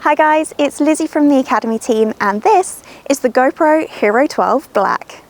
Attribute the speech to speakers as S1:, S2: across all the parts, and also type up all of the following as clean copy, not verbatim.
S1: Hi guys, it's Lizzie from the Academy team and this is the GoPro HERO12 Black.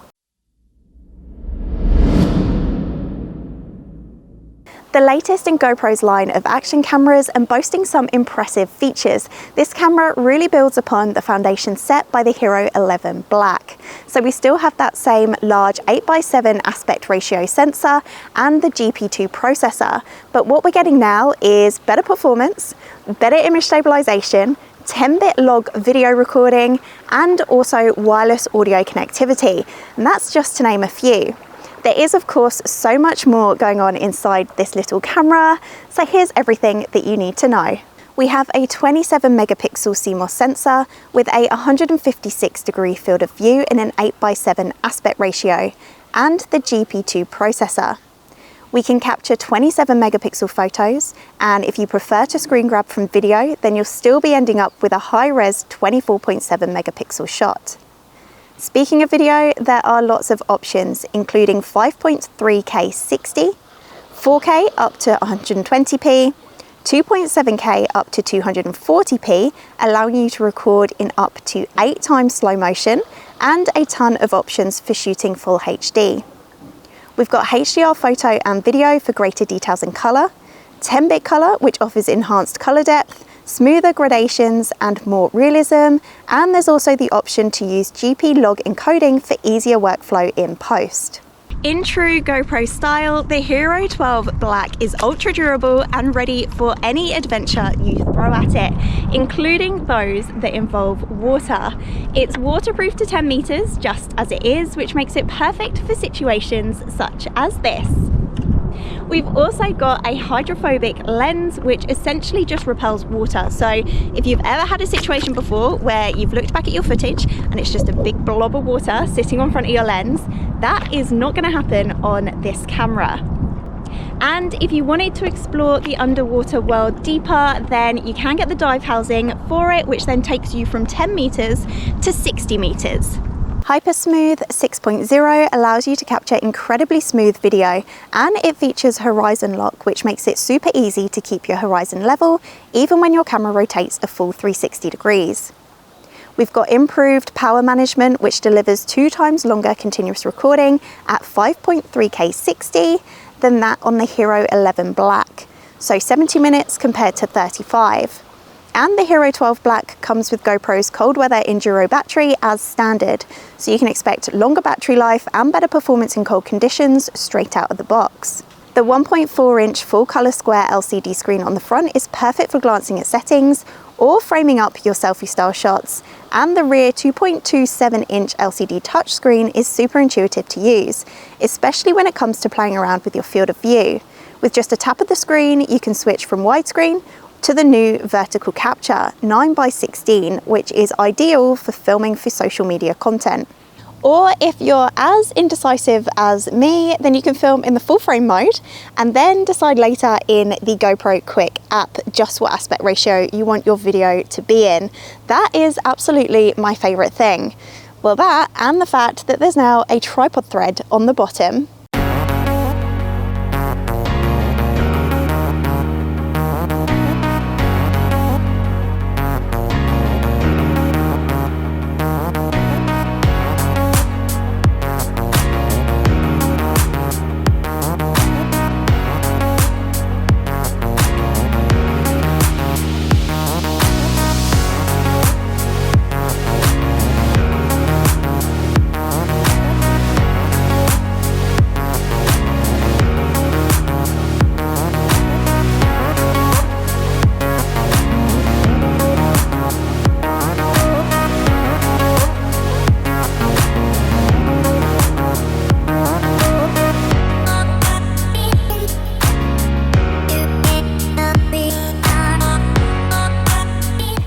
S1: The latest in GoPro's line of action cameras and boasting some impressive features, this camera really builds upon the foundation set by the HERO12 Black. So we still have that same large 8x7 aspect ratio sensor and the GP2 processor, but what we're getting now is better performance, better image stabilization, 10-bit log video recording, and also wireless audio connectivity, and that's just to name a few. There is of course so much more going on inside this little camera, so here's everything that you need to know. We have a 27 megapixel CMOS sensor with a 156-degree field of view in an 8x7 aspect ratio and the GP2 processor. We can capture 27 megapixel photos, and if you prefer to screen grab from video, then you'll still be ending up with a high-res 24.7 megapixel shot. Speaking of video, there are lots of options, including 5.3K 60, 4K up to 120p, 2.7K up to 240p, allowing you to record in up to 8 times slow motion, and a ton of options for shooting full HD. We've got HDR photo and video for greater details and colour, 10-bit colour which offers enhanced colour depth, smoother gradations and more realism, and there's also the option to use GP log encoding for easier workflow in post. In true GoPro style, the HERO12 Black is ultra durable and ready for any adventure you throw at it, including those that involve water. It's waterproof to 10 meters just as it is, which makes it perfect for situations such as this. We've also got a hydrophobic lens which essentially just repels water. So if you've ever had a situation before where you've looked back at your footage and it's just a big blob of water sitting on front of your lens, that is not going to happen on this camera. And if you wanted to explore the underwater world deeper, then you can get the dive housing for it, which then takes you from 10 meters to 60 meters. Hypersmooth 6.0 allows you to capture incredibly smooth video, and it features horizon lock, which makes it super easy to keep your horizon level even when your camera rotates a full 360 degrees. We've got improved power management, which delivers 2 times longer continuous recording at 5.3K 60 than that on the HERO12 Black, so 70 minutes compared to 35. And the HERO12 Black comes with GoPro's cold weather enduro battery as standard, so you can expect longer battery life and better performance in cold conditions straight out of the box. The 1.4-inch full color square LCD screen on the front is perfect for glancing at settings or framing up your selfie style shots, and the rear 2.27-inch LCD touchscreen is super intuitive to use, especially when it comes to playing around with your field of view. With just a tap of the screen, you can switch from widescreen to the new vertical capture 9x16, which is ideal for filming for social media content. Or if you're as indecisive as me, then you can film in the full frame mode and then decide later in the GoPro Quick app just what aspect ratio you want your video to be in. That is absolutely my favorite thing. Well, that and the fact that there's now a tripod thread on the bottom.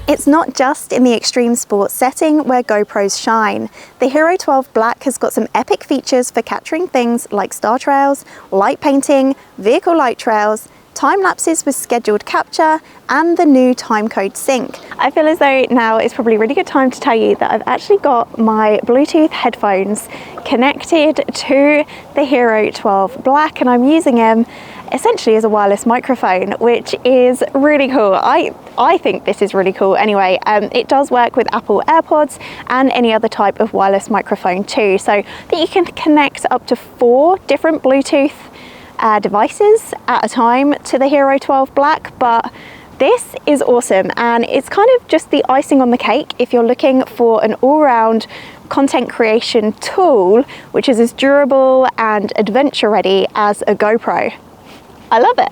S1: It's not just in the extreme sports setting where GoPros shine. The HERO12 Black has got some epic features for capturing things like star trails, light painting, vehicle light trails, time lapses with scheduled capture, and the new timecode sync. I feel as though now is probably a really good time to tell you that I've actually got my Bluetooth headphones connected to the HERO12 Black, and I'm using them essentially is a wireless microphone, which is really cool. I think this is really cool anyway. It does work with Apple AirPods and any other type of wireless microphone too, so that you can connect up to 4 different Bluetooth devices at a time to the HERO12 Black. But this is awesome, and it's kind of just the icing on the cake if you're looking for an all-round content creation tool which is as durable and adventure ready as a GoPro. I love it.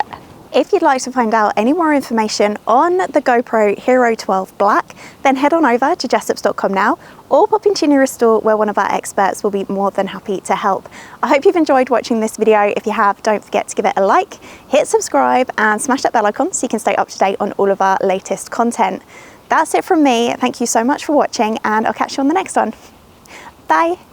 S1: If you'd like to find out any more information on the GoPro HERO12 Black, then head on over to jessops.com now, or pop into your nearest store where one of our experts will be more than happy to help. I hope you've enjoyed watching this video. If you have, don't forget to give it a like, hit subscribe and smash that bell icon so you can stay up to date on all of our latest content. That's it from me. Thank you so much for watching, and I'll catch you on the next one. Bye.